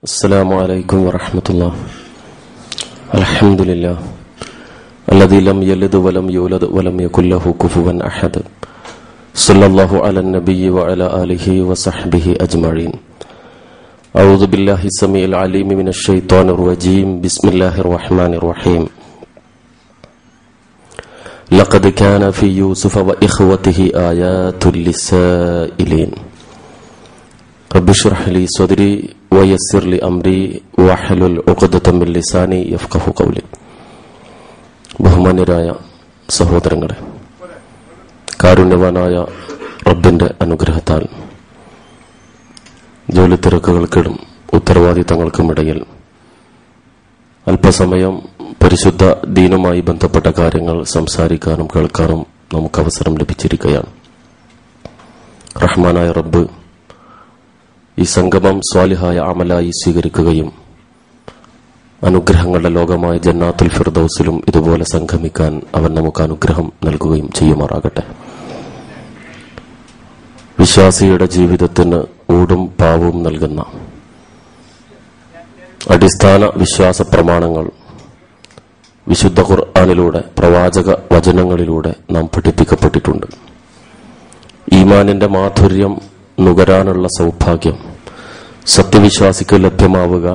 അസ്സലാമു അലൈക്കും വറഹ്മത്തുള്ളാഹി. അൽഹംദുലില്ലാഹ് അല്ലദീ ലം യലിദ് വലം യൂലദ് വലം യകുൽ ലഹു കുഫുവൻ അഹദ്. സ്വല്ലല്ലാഹു അലൻ നബിയ്യി വഅലാ ആലിഹി വസഹ്ബിഹി അജ്മഈൻ. അഊദു ബില്ലാഹി സമീഉൽ അലീം മിനശ് ശൈത്വാനിർ റജീം. ബിസ്മില്ലാഹിർ റഹ്മാനിർ റഹീം. ലഖദ് കാന ഫീ യൂസുഫ വഇഖ്വതിഹി ആയാതുൽ ലിസ്സായിലീൻ. റബ്ബി ഇശ്റഹ് ലി സദ്രി വയസ്സിർ ലി അംരി വഹ്ലുൽ ഉഖ്ദതം മിൻ ലിസാനി യഫ്ഖഹു ഖൗലി. ബഹുമാന്യരായ സഹോദരങ്ങളെ, കാരുണ്യവാനായ റബ്ബിന്റെ അനുഗ്രഹത്താൽ ജോലി തിരക്കുകൾക്കിടും ഉത്തരവാദിത്തങ്ങൾക്കുമിടയിൽ അല്പസമയം പരിശുദ്ധ ദീനുമായി ബന്ധപ്പെട്ട കാര്യങ്ങൾ സംസാരിക്കാനും കേൾക്കാനും നമുക്ക് അവസരം ലഭിച്ചിരിക്കുകയാണ്. റഹ്മാനായ റബ്ബ് ഈ സംഗമം സ്വാലിഹായ അമലായി സ്വീകരിക്കുകയും അനുഗ്രഹങ്ങളുടെ ലോകമായ ജന്നാത്തുൽ ഫിർദൗസിലും ഇതുപോലെ സംഗമിക്കാൻ അവൻ നമുക്ക് അനുഗ്രഹം നൽകുകയും ചെയ്യുമാറാകട്ടെ. വിശ്വാസിയുടെ ജീവിതത്തിന് ഊടും പാവവും നൽകുന്ന അടിസ്ഥാന വിശ്വാസ പ്രമാണങ്ങൾ വിശുദ്ധ ഖുർആനിലൂടെ, പ്രവാചക വചനങ്ങളിലൂടെ നാം പഠിപ്പിക്കപ്പെട്ടിട്ടുണ്ട്. ഈമാനിന്റെ മാധുര്യം നുകരാനുള്ള സൗഭാഗ്യം സത്യവിശ്വാസിക്ക് ലഭ്യമാവുക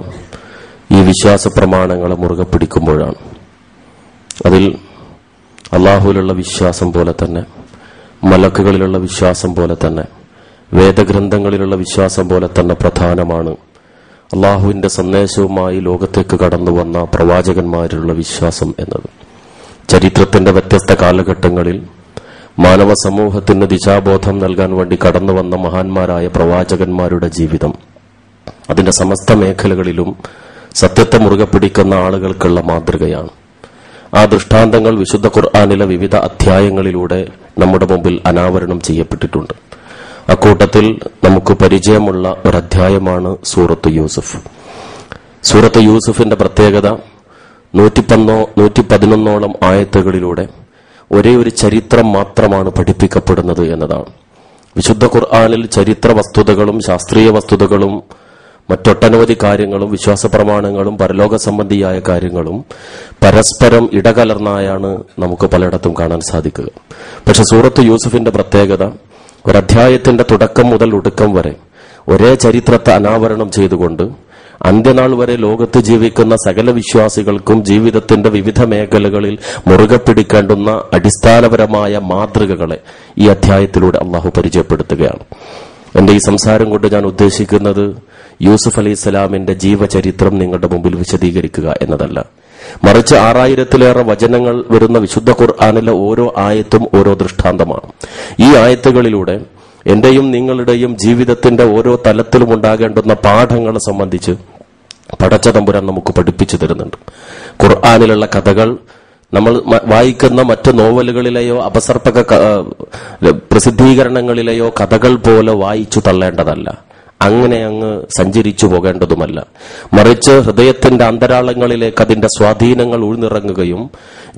ഈ വിശ്വാസ പ്രമാണങ്ങളെ മുറുകെ പിടിക്കുമ്പോഴാണ്. അതിൽ അള്ളാഹുവിലുള്ള വിശ്വാസം പോലെ തന്നെ, മലക്കുകളിലുള്ള വിശ്വാസം പോലെ തന്നെ, വേദഗ്രന്ഥങ്ങളിലുള്ള വിശ്വാസം പോലെ തന്നെ പ്രധാനമാണ് അള്ളാഹുവിന്റെ സന്ദേശവുമായി ലോകത്തേക്ക് കടന്നു വന്ന പ്രവാചകന്മാരിലുള്ള വിശ്വാസം എന്നത്. ചരിത്രത്തിന്റെ വ്യത്യസ്ത കാലഘട്ടങ്ങളിൽ മാനവ സമൂഹത്തിന് ദിശാബോധം നൽകാൻ വേണ്ടി കടന്നു വന്ന മഹാന്മാരായ പ്രവാചകന്മാരുടെ ജീവിതം അതിന്റെ സമസ്ത മേഖലകളിലും സത്യത്തെ മുറുകെ പിടിക്കുന്ന ആളുകൾക്കുള്ള മാതൃകയാണ്. ആ ദൃഷ്ടാന്തങ്ങൾ വിശുദ്ധ ഖുർആനിലെ വിവിധ അധ്യായങ്ങളിലൂടെ നമ്മുടെ മുമ്പിൽ അനാവരണം ചെയ്യപ്പെട്ടിട്ടുണ്ട്. അക്കൂട്ടത്തിൽ നമുക്ക് പരിചയമുള്ള ഒരധ്യായമാണ് സൂറത്ത് യൂസുഫ്. സൂറത്ത് യൂസുഫിന്റെ പ്രത്യേകത 111 ആയത്തുകളിലൂടെ ഒരേ ഒരു ചരിത്രം മാത്രമാണ് പഠിപ്പിക്കപ്പെടുന്നത് എന്നതാണ്. വിശുദ്ധ ഖുർആനിൽ ചരിത്ര വസ്തുതകളും ശാസ്ത്രീയ വസ്തുതകളും മറ്റൊട്ടനവധി കാര്യങ്ങളും വിശ്വാസ പ്രമാണങ്ങളും പരലോക സംബന്ധിയായ കാര്യങ്ങളും പരസ്പരം ഇടകലർന്നായാണ് നമുക്ക് പലയിടത്തും കാണാൻ സാധിക്കുക. പക്ഷെ സൂറത്ത് യൂസുഫിന്റെ പ്രത്യേകത ഒരധ്യായത്തിന്റെ തുടക്കം മുതൽ ഒടുക്കം വരെ ഒരേ ചരിത്രത്തെ അനാവരണം ചെയ്തുകൊണ്ട് അന്ത്യനാൾ വരെ ലോകത്ത് ജീവിക്കുന്ന സകല വിശ്വാസികൾക്കും ജീവിതത്തിന്റെ വിവിധ മേഖലകളിൽ മുറുകെ പിടിക്കേണ്ടുന്ന അടിസ്ഥാനപരമായ മാതൃകകളെ ഈ അധ്യായത്തിലൂടെ അള്ളാഹു പരിചയപ്പെടുത്തുകയാണ്. എന്റെ ഈ സംസാരം കൊണ്ട് ഞാൻ ഉദ്ദേശിക്കുന്നത് യൂസുഫ് അലൈഹിസ്സലാമിന്റെ ജീവചരിത്രം നിങ്ങളുടെ മുമ്പിൽ വിശദീകരിക്കുക എന്നതല്ല, മറിച്ച് 6000-ലേറെ വചനങ്ങൾ വരുന്ന വിശുദ്ധ ഖുർആനിലെ ഓരോ ആയത്തും ഓരോ ദൃഷ്ടാന്തമാണ്. ഈ ആയത്തുകളിലൂടെ എന്റെയും നിങ്ങളുടെയും ജീവിതത്തിന്റെ ഓരോ തലത്തിലും ഉണ്ടാകേണ്ടുന്ന പാഠങ്ങളെ സംബന്ധിച്ച് പടച്ച തമ്പുരാൻ നമുക്ക് പഠിപ്പിച്ചു തരുന്നുണ്ട്. ഖുർആനിലുള്ള കഥകൾ നമ്മൾ വായിക്കുന്ന മറ്റ് നോവലുകളിലെയോ അപസർപ്പക പ്രസിദ്ധീകരണങ്ങളിലെയോ കഥകൾ പോലെ വായിച്ചു തള്ളേണ്ടതല്ല, അങ്ങനെ അങ്ങ് സഞ്ചരിച്ചു പോകേണ്ടതുമല്ല. മറിച്ച് ഹൃദയത്തിന്റെ അന്തരാളങ്ങളിലേക്ക് അതിന്റെ സ്വാധീനങ്ങൾ ഉൾനിറങ്ങുകയും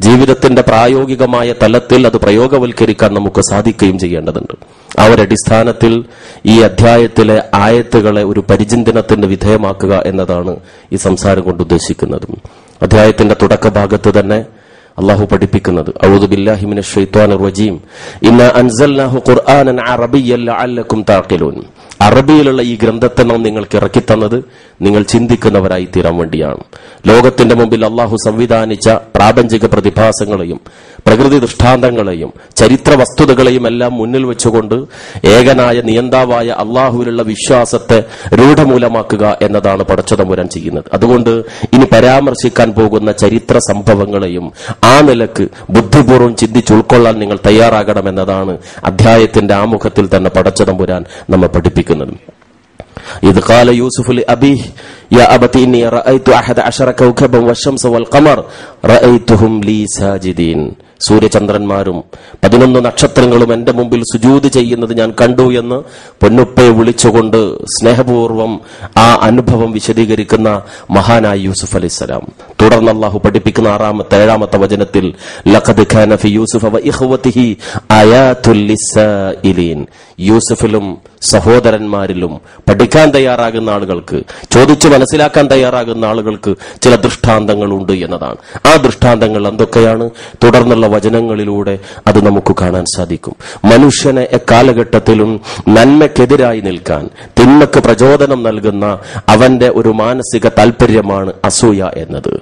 ജീവിതത്തിന്റെ പ്രായോഗികമായ തലത്തിൽ അത് പ്രയോഗവൽക്കരിക്കാൻ നമുക്ക് സാധിക്കുകയും ചെയ്യേണ്ടതുണ്ട്. ആ ഒരു അടിസ്ഥാനത്തിൽ ഈ അധ്യായത്തിലെ ആയത്തുകളെ ഒരു പരിചിന്തനത്തിന് വിധേയമാക്കുക എന്നതാണ് ഈ സംസാരം കൊണ്ട് ഉദ്ദേശിക്കുന്നത്. അധ്യായത്തിന്റെ തുടക്ക ഭാഗത്ത് തന്നെ അള്ളാഹു പഠിപ്പിക്കുന്നത് അഊദു ബില്ലാഹി മിനശ് ശൈത്വാനിർ റജീം ഇന്നാ അൻസൽനാഹു ഖുർആനൻ അറബിയ്യൻ ലഅല്ലകും തഅഖിലൂൻ. അറബിയിലുള്ള ഈ ഗ്രന്ഥത്തെ നാം നിങ്ങൾക്ക് ഇറക്കിത്തന്നത് നിങ്ങൾ ചിന്തിക്കുന്നവരായി തീരാൻ വേണ്ടിയാണ്. ലോകത്തിന്റെ മുമ്പിൽ അള്ളാഹു സംവിധാനിച്ച പ്രാപഞ്ചിക പ്രതിഭാസങ്ങളെയും പ്രകൃതി ദൃഷ്ടാന്തങ്ങളെയും ചരിത്ര വസ്തുതകളെയും എല്ലാം മുന്നിൽ വെച്ചുകൊണ്ട് ഏകനായ നിയന്താവായ അള്ളാഹുവിലുള്ള വിശ്വാസത്തെ രൂഢമൂലമാക്കുക എന്നതാണ് പടച്ചതമ്പുരാൻ ചെയ്യുന്നത്. അതുകൊണ്ട് ഇനി പരാമർശിക്കാൻ പോകുന്ന ചരിത്ര സംഭവങ്ങളെയും ആ നിലക്ക് ബുദ്ധിപൂർവ്വം ചിന്തിച്ചുൾക്കൊള്ളാൻ നിങ്ങൾ തയ്യാറാകണമെന്നതാണ് അധ്യായത്തിന്റെ ആമുഖത്തിൽ തന്നെ പടച്ചതമ്പുരാൻ നമ്മെ പഠിപ്പിക്കുന്നത്. إذ قال يوسف لأبيه يا أبت إني رأيت 11 كوكبا والشمس والقمر رأيتهم لي ساجدين. സൂര്യചന്ദ്രന്മാരും 11 നക്ഷത്രങ്ങളും എന്റെ മുമ്പിൽ സുജൂദ് ചെയ്യുന്നത് ഞാൻ കണ്ടു എന്ന് പൊന്നുപ്പയെ വിളിച്ചുകൊണ്ട് സ്നേഹപൂർവ്വം ആ അനുഭവം വിശദീകരിക്കുന്ന മഹാനായ യൂസുഫ് അലൈഹിസ്സലാം. തുടർന്ന് അല്ലാഹു പഠിപ്പിക്കുന്ന 7ാമത്തെ വചനത്തിൽ ലഖദ് കാന ഫി യൂസുഫ വ ഇഖ്വതിഹി ആയാതുൽ ലിസ്സായിലീൻ, യൂസുഫിലും സഹോദരന്മാരിലും പഠിക്കാൻ തയ്യാറാകുന്ന ആളുകൾക്ക്, ചോദിച്ചു മനസ്സിലാക്കാൻ തയ്യാറാകുന്ന ആളുകൾക്ക് ചില ദൃഷ്ടാന്തങ്ങളുണ്ട് എന്നതാണ്. ആ ദൃഷ്ടാന്തങ്ങൾ എന്തൊക്കെയാണ്? തുടർന്നുള്ള വചനങ്ങളിലൂടെ അത് നമുക്ക് കാണാൻ സാധിക്കും. മനുഷ്യനെ എക്കാലഘട്ടത്തിലും നന്മയ്ക്കെതിരായി നിൽക്കാൻ, തിന്മക്ക് പ്രചോദനം നൽകുന്ന അവന്റെ ഒരു മാനസിക താല്പര്യമാണ് അസൂയ എന്നത്.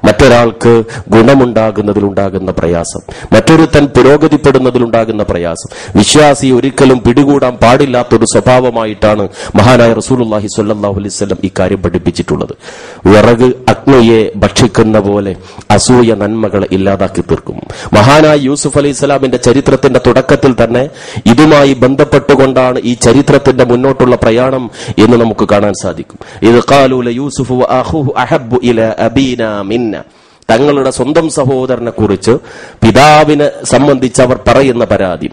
മറ്റൊരാൾക്ക് ഗുണമുണ്ടാകുന്നതിലുണ്ടാകുന്ന പ്രയാസം, മറ്റൊരുത്തൻ പുരോഗതിപ്പെടുന്നതിലുണ്ടാകുന്ന പ്രയാസം വിശ്വാസി ഒരിക്കലും പിടികൂടാൻ പാടില്ലാത്തൊരു സ്വഭാവമായിട്ടാണ് മഹാനായ റസൂലുള്ളാഹി സ്വല്ലല്ലാഹു അലൈഹി വസല്ലം ഇക്കാര്യം പഠിപ്പിച്ചിട്ടുള്ളത്. വിറക് അഗ്നിയെ ഭക്ഷിക്കുന്ന പോലെ അസൂയ നന്മകളെ ഇല്ലാതാക്കി തീർക്കും. മഹാനായ യൂസുഫ് അലൈഹിസ്സലാമിന്റെ ചരിത്രത്തിന്റെ തുടക്കത്തിൽ തന്നെ ഇതുമായി ബന്ധപ്പെട്ടുകൊണ്ടാണ് ഈ ചരിത്രത്തിന്റെ മുന്നോട്ടുള്ള പ്രയാണം എന്ന് നമുക്ക് കാണാൻ സാധിക്കും. ഇത് ഖാലൂ ലയൂസുഫു വഅഖൂഹു അഹബ്ബു ഇലാ അബീനാ മിന്ന, തങ്ങളുടെ സ്വന്തം സഹോദരനെ കുറിച്ച് പിതാവിനെ സംബന്ധിച്ച് അവർ പറയുന്ന പരാതി,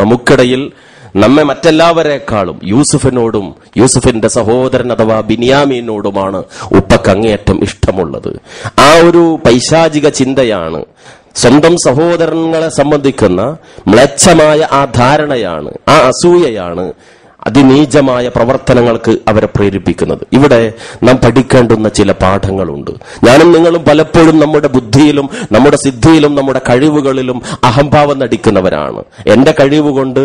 നമുക്കിടയിൽ നമ്മെ മറ്റെല്ലാവരെക്കാളും യൂസുഫിനോടും യൂസുഫിന്റെ സഹോദരൻ അഥവാ ബിനിയാമീനോടുമാണ് ഉപ്പക്ക് അങ്ങേയറ്റം ഇഷ്ടമുള്ളത്. ആ ഒരു പൈശാചിക ചിന്തയാണ്, സ്വന്തം സഹോദരങ്ങളെ സംബന്ധിക്കുന്ന മ്ലേച്ഛമായ ആ ധാരണയാണ്, ആ അസൂയയാണ് അതിനീചമായ പ്രവർത്തനങ്ങൾക്ക് അവരെ പ്രേരിപ്പിക്കുന്നത്. ഇവിടെ നാം പഠിക്കേണ്ടുന്ന ചില പാഠങ്ങളുണ്ട്. ഞാനും നിങ്ങളും പലപ്പോഴും നമ്മുടെ ബുദ്ധിയിലും നമ്മുടെ സിദ്ധിയിലും നമ്മുടെ കഴിവുകളിലും അഹംഭാവം നടിക്കുന്നവരാണ്. എന്റെ കഴിവുകൊണ്ട്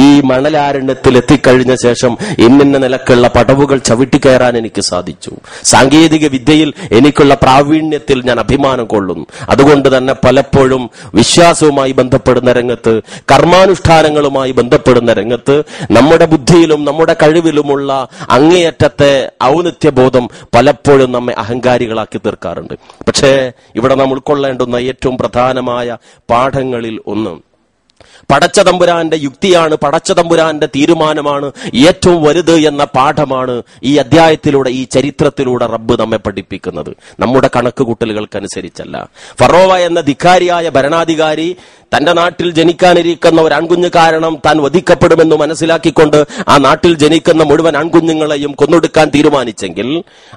ഈ മണലാരണ്യത്തിൽ എത്തിക്കഴിഞ്ഞ ശേഷം ഇന്നിന്ന നിലക്കുള്ള പടവുകൾ ചവിട്ടിക്കയറാൻ എനിക്ക് സാധിച്ചു, സാങ്കേതിക വിദ്യയിൽ എനിക്കുള്ള പ്രാവീണ്യത്തിൽ ഞാൻ അഭിമാനം കൊള്ളുന്നു. അതുകൊണ്ട് തന്നെ പലപ്പോഴും വിശ്വാസവുമായി ബന്ധപ്പെടുന്ന രംഗത്ത്, കർമാനുഷ്ഠാനങ്ങളുമായി ബന്ധപ്പെടുന്ന രംഗത്ത് നമ്മുടെ ബുദ്ധിയിലും നമ്മുടെ കഴിവിലുമുള്ള അങ്ങേയറ്റത്തെ ഔന്നത്യബോധം പലപ്പോഴും നമ്മെ അഹങ്കാരികളാക്കി തീർക്കാറുണ്ട്. പക്ഷേ ഇവിടെ നാം ഉൾക്കൊള്ളേണ്ടുന്ന ഏറ്റവും പ്രധാനമായ പാഠങ്ങളിൽ ഒന്ന് പടച്ചതമ്പുരാന്റെ യുക്തിയാണ്, പടച്ചതമ്പുരാന്റെ തീരുമാനമാണ് ഏറ്റവും വലുത് എന്ന പാഠമാണ് ഈ അധ്യായത്തിലൂടെ, ഈ ചരിത്രത്തിലൂടെ റബ്ബ് നമ്മെ പഠിപ്പിക്കുന്നത്. നമ്മുടെ കണക്കുകൂട്ടലുകൾക്കനുസരിച്ചല്ല. ഫറോവ എന്ന ധിക്കാരിയായ ഭരണാധികാരി തന്റെ നാട്ടിൽ ജനിക്കാനിരിക്കുന്ന ഒരു ആൺകുഞ്ഞ് കാരണം താൻ വധിക്കപ്പെടുമെന്ന് മനസ്സിലാക്കിക്കൊണ്ട് ആ നാട്ടിൽ ജനിക്കുന്ന മുഴുവൻ ആൺകുഞ്ഞുങ്ങളെയും കൊന്നൊടുക്കാൻ തീരുമാനിച്ചെങ്കിൽ,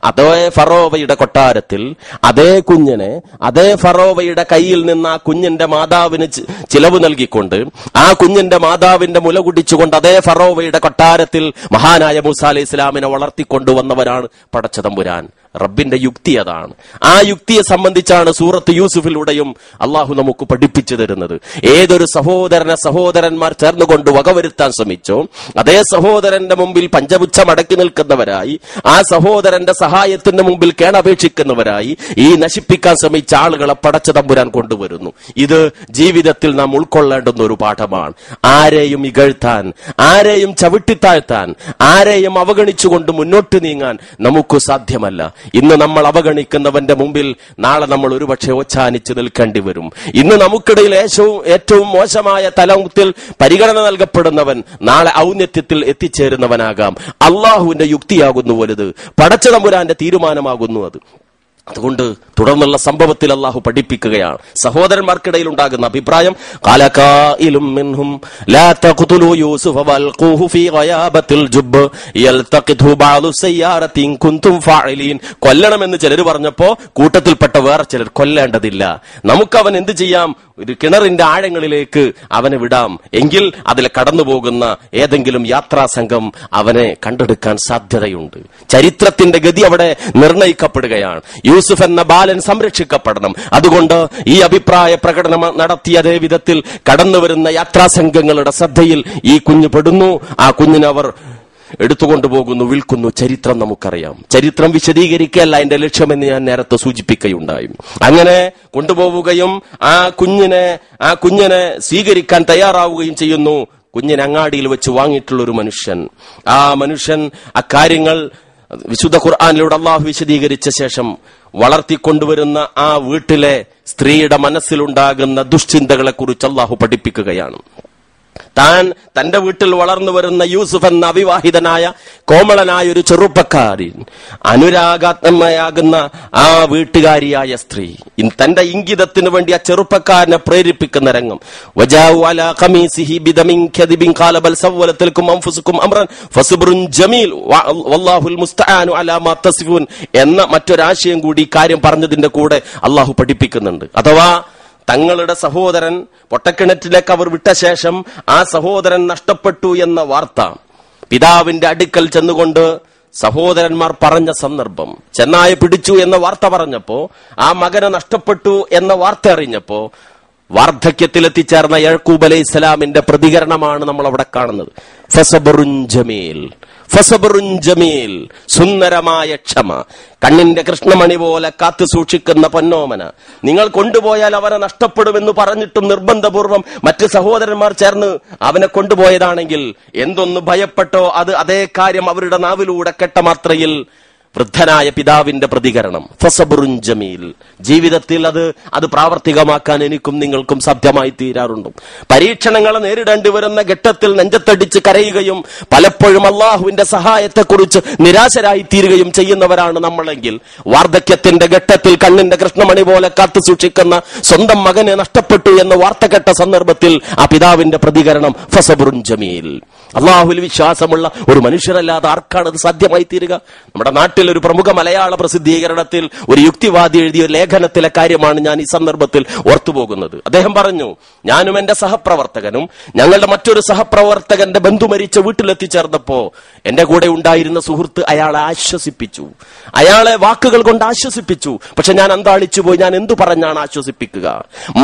അതേ ഫറോവയുടെ കൊട്ടാരത്തിൽ അതേ കുഞ്ഞിനെ അതേ ഫറോവയുടെ കയ്യിൽ നിന്ന് ആ കുഞ്ഞിന്റെ മാതാവിന് ചിലവ് നൽകിക്കൊണ്ട് ആ കുഞ്ഞിന്റെ മാതാവിന്റെ മുല കുടിച്ചുകൊണ്ട് അതേ ഫറോവയുടെ കൊട്ടാരത്തിൽ മഹാനായ മൂസ അലൈഹി ഇസ്ലാമിനെ വളർത്തിക്കൊണ്ടുവന്നവരാണ് പടച്ചതമ്പുരാൻ. റബ്ബിന്റെ യുക്തി അതാണ്. ആ യുക്തിയെ സംബന്ധിച്ചാണ് സൂറത്ത് യൂസുഫിലൂടെയും അള്ളാഹു നമുക്ക് പഠിപ്പിച്ചു തരുന്നത്. ഏതൊരു സഹോദരന്മാർ ചേർന്നുകൊണ്ട് വകവരുത്താൻ ശ്രമിച്ചോ, അതേ സഹോദരന്റെ മുമ്പിൽ പഞ്ചപുച്ഛ മടക്കി നിൽക്കുന്നവരായി, ആ സഹോദരന്റെ സഹായത്തിന് മുമ്പിൽ കേണപേക്ഷിക്കുന്നവരായി ഈ നശിപ്പിക്കാൻ ശ്രമിച്ച ആളുകളെ പടച്ചതമ്പുരാൻ കൊണ്ടുവരുന്നു. ഇത് ജീവിതത്തിൽ നാം ഉൾക്കൊള്ളേണ്ടുന്ന ഒരു പാഠമാണ്. ആരെയും ഇകഴ്ത്താൻ, ആരെയും ചവിട്ടിത്താഴ്ത്താൻ, ആരെയും അവഗണിച്ചുകൊണ്ട് മുന്നോട്ട് നീങ്ങാൻ നമുക്ക് സാധ്യമല്ല. ഇന്ന് നമ്മൾ അവഗണിക്കുന്നവന്റെ മുമ്പിൽ നാളെ നമ്മൾ ഒരുപക്ഷെ ഓച്ചാനിച്ച് നിൽക്കേണ്ടി വരും. ഇന്ന് നമുക്കിടയിൽ ഏറ്റവും മോശമായ തലത്തിൽ പരിഗണന നൽകപ്പെടുന്നവൻ നാളെ ഔന്നത്യത്തിൽ എത്തിച്ചേരുന്നവനാകാം. അള്ളാഹുവിന്റെ യുക്തിയാകുന്നു വലുത്, പടച്ചതമ്പുരാന്റെ തീരുമാനമാകുന്നു അത്. അതുകൊണ്ട് തുടർന്നുള്ള സംഭവത്തിൽ അള്ളാഹു പഠിപ്പിക്കുകയാണ്. സഹോദരന്മാർക്കിടയിൽ ഉണ്ടാകുന്ന അഭിപ്രായം, കൊല്ലണമെന്ന് ചിലർ പറഞ്ഞപ്പോ കൂട്ടത്തിൽപ്പെട്ട വേറെ ചിലർ കൊല്ലേണ്ടതില്ല, നമുക്കവൻ എന്ത് ചെയ്യാം, ഒരു കിണറിന്റെ ആഴങ്ങളിലേക്ക് അവനെ വിടാം, എങ്കിൽ അതിൽ കടന്നു പോകുന്ന ഏതെങ്കിലും യാത്രാ സംഘം അവനെ കണ്ടെടുക്കാൻ സാധ്യതയുണ്ട്. ചരിത്രത്തിന്റെ ഗതി അവിടെ നിർണയിക്കപ്പെടുകയാണ്. യൂസുഫ് എന്ന ബാലൻ സംരക്ഷിക്കപ്പെടണം. അതുകൊണ്ട് ഈ അഭിപ്രായ പ്രകടനം നടത്തിയ അതേ വിധത്തിൽ കടന്നുവരുന്ന യാത്രാസംഘങ്ങളുടെ ശ്രദ്ധയിൽ ഈ കുഞ്ഞ് പെടുന്നു. ആ കുഞ്ഞിനെ അവർ എടുത്തുകൊണ്ടുപോകുന്നു, വിൽക്കുന്നു. ചരിത്രം നമുക്കറിയാം. ചരിത്രം വിശദീകരിക്കുകയല്ല എന്റെ ലക്ഷ്യമെന്ന് ഞാൻ നേരത്തെ സൂചിപ്പിക്കുകയുണ്ടായി. അങ്ങനെ കൊണ്ടുപോവുകയും ആ കുഞ്ഞിനെ സ്വീകരിക്കാൻ തയ്യാറാവുകയും ചെയ്യുന്നു. കുഞ്ഞിനെ അങ്ങാടിയിൽ വെച്ച് വാങ്ങിയിട്ടുള്ള ഒരു മനുഷ്യൻ. ആ മനുഷ്യൻ അക്കാര്യങ്ങൾ വിശുദ്ധ ഖുർആനിലൂടെ അള്ളാഹു വിശദീകരിച്ച ശേഷം വളർത്തിക്കൊണ്ടുവരുന്ന ആ വീട്ടിലെ സ്ത്രീയുടെ മനസ്സിലുണ്ടാകുന്ന ദുശ്ചിന്തകളെ കുറിച്ച് അള്ളാഹു പഠിപ്പിക്കുകയാണ്. താൻ തന്റെ വീട്ടിൽ വളർന്നു വരുന്ന യൂസുഫ് എന്ന അവിവാഹിതനായ കോമളനായ ഒരു ചെറുപ്പക്കാരൻ, അനുരാഗാത്മയാകുന്ന ആ വീട്ടുകാരിയായ സ്ത്രീ തന്റെ ഇംഗിതത്തിന് വേണ്ടി ആ ചെറുപ്പക്കാരനെ പ്രേരിപ്പിക്കുന്ന രംഗം. വജാഉ അലാ ഖമീസിഹി ബിദമിൻ കദിബിൻ ഖാല ബൽ സവ്വലത് ലക്കും അൻഫുസുകും അംറൻ ഫസ്ബ്റുൻ ജമീൽ വല്ലാഹുൽ മുസ്തആനു അലാ മാ തസിഫൂൻ എന്ന മറ്റൊരാശയം കൂടി കാര്യം പറഞ്ഞതിന്റെ കൂടെ അള്ളാഹു പഠിപ്പിക്കുന്നുണ്ട്. അഥവാ തങ്ങളുടെ സഹോദരൻ പൊട്ടക്കിണറ്റിലേക്ക് അവർ വിട്ട ശേഷം ആ സഹോദരൻ നഷ്ടപ്പെട്ടു എന്ന വാർത്ത പിതാവിന്റെ അടുക്കൽ ചെന്നുകൊണ്ട് സഹോദരന്മാർ പറഞ്ഞ സന്ദർഭം, ചെന്നായ പിടിച്ചു എന്ന വാർത്ത പറഞ്ഞപ്പോ, ആ മകനെ നഷ്ടപ്പെട്ടു എന്ന വാർത്ത അറിഞ്ഞപ്പോ വാർദ്ധക്യത്തിലെത്തിച്ചേർന്ന യാക്കൂബ് അലൈഹിസ്സലാമിന്റെ പ്രതികരണമാണ് നമ്മൾ അവിടെ കാണുന്നത്. ഫസബ്റുൻ ജമീൽ, ഫസബ്റുൻ ജമീൽ, സുന്ദരമായ ക്ഷമ. കണ്ണിന്റെ കൃഷ്ണമണി പോലെ കാത്തു സൂക്ഷിക്കുന്ന പൊന്നോമന. നിങ്ങൾ കൊണ്ടുപോയാൽ അവനെ നഷ്ടപ്പെടുമെന്ന് പറഞ്ഞിട്ടും നിർബന്ധപൂർവം മറ്റ് സഹോദരന്മാർ ചേർന്ന് അവനെ കൊണ്ടുപോയതാണെങ്കിൽ എന്തൊന്ന് ഭയപ്പെട്ടോ അത് അതേ കാര്യം അവരുടെ നാവിലൂടെ കേട്ട മാത്രയിൽ വൃദ്ധനായ പിതാവിന്റെ പ്രതികരണം ഫസബ്റുൻ ജമീൽ. ജീവിതത്തിൽ അത് പ്രാവർത്തികമാക്കാൻ എനിക്കും നിങ്ങൾക്കും സാധ്യമായി തീരാറുണ്ട്. പരീക്ഷണങ്ങളെ നേരിടേണ്ടി വരുന്ന ഘട്ടത്തിൽ നെഞ്ചത്തടിച്ച് കരയുകയും പലപ്പോഴും അള്ളാഹുവിന്റെ സഹായത്തെക്കുറിച്ച് നിരാശരായി തീരുകയും ചെയ്യുന്നവരാണ് നമ്മളെങ്കിൽ, വാർദ്ധക്യത്തിന്റെ ഘട്ടത്തിൽ കണ്ണിന്റെ കൃഷ്ണമണി പോലെ കാത്തു സൂക്ഷിക്കുന്ന സ്വന്തം മകനെ നഷ്ടപ്പെട്ടു എന്ന് വാർത്ത കേട്ട സന്ദർഭത്തിൽ ആ പിതാവിന്റെ പ്രതികരണം ഫസബ്റുൻ ജമീൽ. അള്ളാഹുവിൽ വിശ്വാസമുള്ള ഒരു മനുഷ്യരല്ലാതെ ആർക്കാണ് അത് സാധ്യമായി തീരുക? നമ്മുടെ നാട്ടിൽ ഒരു പ്രമുഖ മലയാള പ്രസിദ്ധീകരണത്തിൽ ഒരു യുക്തിവാദി എഴുതിയ ലേഖനത്തിലെ കാര്യമാണ് ഞാൻ ഈ സന്ദർഭത്തിൽ ഓർത്തുപോകുന്നത്. അദ്ദേഹം പറഞ്ഞു, ഞാനും എന്റെ സഹപ്രവർത്തകനും ഞങ്ങളുടെ മറ്റൊരു സഹപ്രവർത്തകന്റെ ബന്ധു മരിച്ച വീട്ടിലെത്തിച്ചേർന്നപ്പോ എന്റെ കൂടെ ഉണ്ടായിരുന്ന സുഹൃത്ത് അയാളെ ആശ്വസിപ്പിച്ചു, അയാളെ വാക്കുകൾ കൊണ്ട് ആശ്വസിപ്പിച്ചു. പക്ഷെ ഞാൻ അന്താളിച്ചു പോയി, ഞാൻ എന്തു പറഞ്ഞാണ് ആശ്വസിപ്പിക്കുക?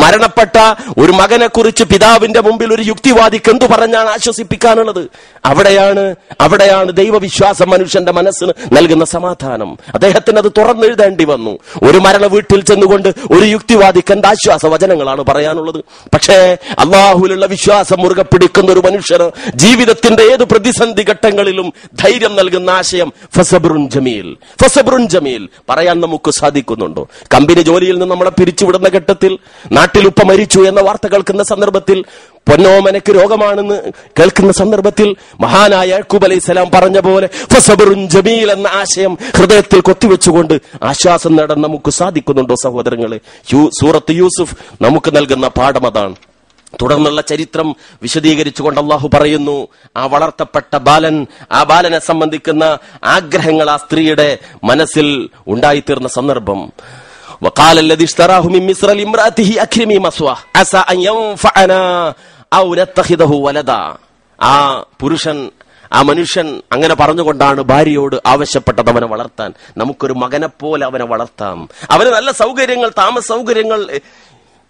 മരണപ്പെട്ട ഒരു മകനെ കുറിച്ച് പിതാവിന്റെ മുമ്പിൽ ഒരു യുക്തിവാദിക്ക് എന്തു പറഞ്ഞാണ് ആശ്വസിപ്പിക്കാനുള്ളത്? അവിടെയാണ് ദൈവവിശ്വാസം മനുഷ്യന്റെ മനസ്സിന് നൽകുന്ന സമാധാനം. അദ്ദേഹത്തിന് അത് തുറന്നെഴുതേണ്ടി വന്നു. ഒരു മരണ വീട്ടിൽ ചെന്നുകൊണ്ട് ഒരു യുക്തിവാദിക്ക് എന്ത് ആശ്വാസ വചനങ്ങളാണ് പറയാനുള്ളത്? പക്ഷേ അള്ളാഹുവിലുള്ള വിശ്വാസം മുറുകെ പിടിക്കുന്ന ഒരു മനുഷ്യന് ജീവിതത്തിന്റെ ഏത് പ്രതിസന്ധി ഘട്ടങ്ങളിലും ധൈര്യം നൽകുന്ന ആശയം ഫസബ്റുൻ ജമീൽ. ഫസബ്റുൻ ജമീൽ പറയാൻ നമുക്ക് സാധിക്കുന്നുണ്ടോ? കമ്പനി ജോലിയിൽ നിന്ന് നമ്മളെ പിരിച്ചുവിടുന്ന ഘട്ടത്തിൽ, നാട്ടിൽ ഉപ്പ മരിച്ചു എന്ന വാർത്ത കേൾക്കുന്ന സന്ദർഭത്തിൽ, പൊന്നോമനക്ക് രോഗമാണെന്ന് കേൾക്കുന്ന സന്ദർഭത്തിൽ മഹാനായ യാക്കൂബ് അലൈഹിസ്സലാം പറഞ്ഞ പോലെ ഫസബ്റുൻ ജമീൽ എന്ന ആശയം ഹൃദയത്തിൽ കൊത്തിവെച്ചുകൊണ്ട് ആശ്വാസം നേടാൻ നമുക്ക് സാധിക്കുന്നുണ്ടോ സഹോദരങ്ങളെ? സൂറത്ത് യൂസുഫ് നമുക്ക് നൽകുന്ന പാഠം അതാണ്. തുടർന്നുള്ള ചരിത്രം വിശദീകരിച്ചുകൊണ്ട് അള്ളാഹു പറയുന്നു, ആ വളർത്തപ്പെട്ട ബാലൻ, ആ ബാലനെ സംബന്ധിക്കുന്ന ആഗ്രഹങ്ങൾ ആ സ്ത്രീയുടെ മനസ്സിൽ ഉണ്ടായിത്തീർന്ന സന്ദർഭം. وقال الذي اشتراه من مصر لامرأته أكرمي مثواه عسى أن ينفعنا أو نتخذه ولدا. ആ പുരുഷൻ, ആ മനുഷ്യൻ അങ്ങനെ പറഞ്ഞുകൊണ്ടാണ് ഭാര്യയോട് ആവശ്യപ്പെട്ടത് അവനെ വളർത്താൻ. നമുക്കൊരു മകനെ പോലെ അവനെ വളർത്താം, അവന് നല്ല സൗകര്യങ്ങൾ, താമസ സൗകര്യങ്ങൾ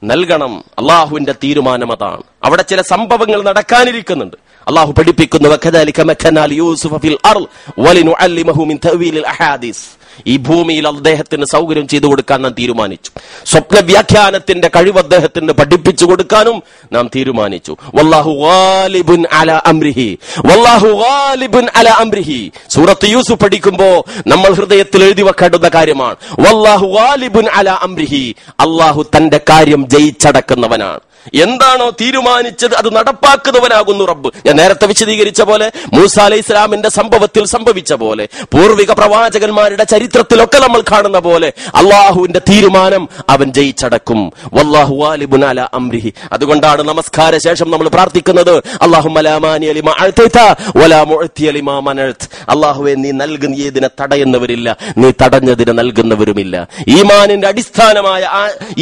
നൽകണം. അള്ളാഹുവിന്റെ തീരുമാനം അതാണ്. അവിടെ ചില സംഭവങ്ങൾ നടക്കാനിരിക്കുന്നുണ്ട്. അള്ളാഹു പഠിപ്പിക്കുന്നു, വകദാലിക മക്കനാ ലിയൂസുഫ ഫിൽ അർള് വലിനുഅല്ലിമഹു മിൻ തഅ്വീലിൽ അഹാദീസ്. ഈ ഭൂമിയിൽ അദ്ദേഹത്തിന് സൗകര്യം ചെയ്തു കൊടുക്കാൻ നാം തീരുമാനിച്ചു. സ്വപ്ന വ്യാഖ്യാനത്തിന്റെ കഴിവ് അദ്ദേഹത്തിന് പഠിപ്പിച്ചു കൊടുക്കാനും നാം തീരുമാനിച്ചു. വല്ലാഹു ഗാലിബുൻ അലാ അംരിഹി, വല്ലാഹു ഗാലിബുൻ അലാ അംരിഹി. സൂറത്ത് യൂസുഫ് പഠിക്കുമ്പോ നമ്മൾ ഹൃദയത്തിൽ എഴുതി വെക്കേണ്ടുന്ന കാര്യമാണ്. വല്ലാഹു ഗാലിബുൻ അലാ അംരിഹി. അള്ളാഹു തന്റെ കാര്യം ജയിച്ചടക്കുന്നവനാണ്. എന്താണോ തീരുമാനിച്ചത് അത് നടപ്പാക്കുന്നവനാകുന്നു റബ്ബ്. ഞാൻ നേരത്തെ വിശദീകരിച്ച പോലെ, മൂസ അലൈഹി ഇസ്ലാമിന്റെ സംഭവത്തിൽ സംഭവിച്ച പോലെ, പൂർവിക പ്രവാചകന്മാരുടെ ചരിത്രത്തിലൊക്കെ നമ്മൾ കാണുന്ന പോലെ അള്ളാഹുവിന്റെ തീരുമാനം അവൻ ജയിച്ചടക്കും. വല്ലാഹു ഗാലിബുൻ അലാ അംരിഹി. അതുകൊണ്ടാണ് നമസ്കാര ശേഷം നമ്മൾ പ്രാർത്ഥിക്കുന്നത്, അല്ലാഹുമ്മ ലാ മാനിയ ലിമാ അഅ്തൈത വലാ മുഅ്തിയ ലിമാ മനഅ്ത. അല്ലാഹുവേ, നീ നൽകുന്നതിനെ തടയുന്നവരില്ല, നീ തടഞ്ഞതിനെ നൽകുന്നവരുമില്ല. ഈമാനിന്റെ അടിസ്ഥാനമായ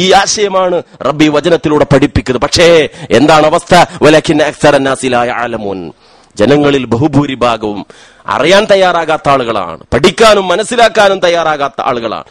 ഈ ആശയമാണ് റബ്ബി വചനത്തിലൂടെ പഠിപ്പിക്കുന്നത്. പക്ഷേ എന്താണ് അവസ്ഥ? വലകിന്ന അക്സറന്നാസി ലാ യഅലമൂൻ. ജനങ്ങളിൽ ബഹുഭൂരിഭാഗവും അറിയാൻ തയ്യാറാകാത്ത ആളുകളാണ്, പഠിക്കാനും മനസ്സിലാക്കാനും തയ്യാറാകാത്ത ആളുകളാണ്.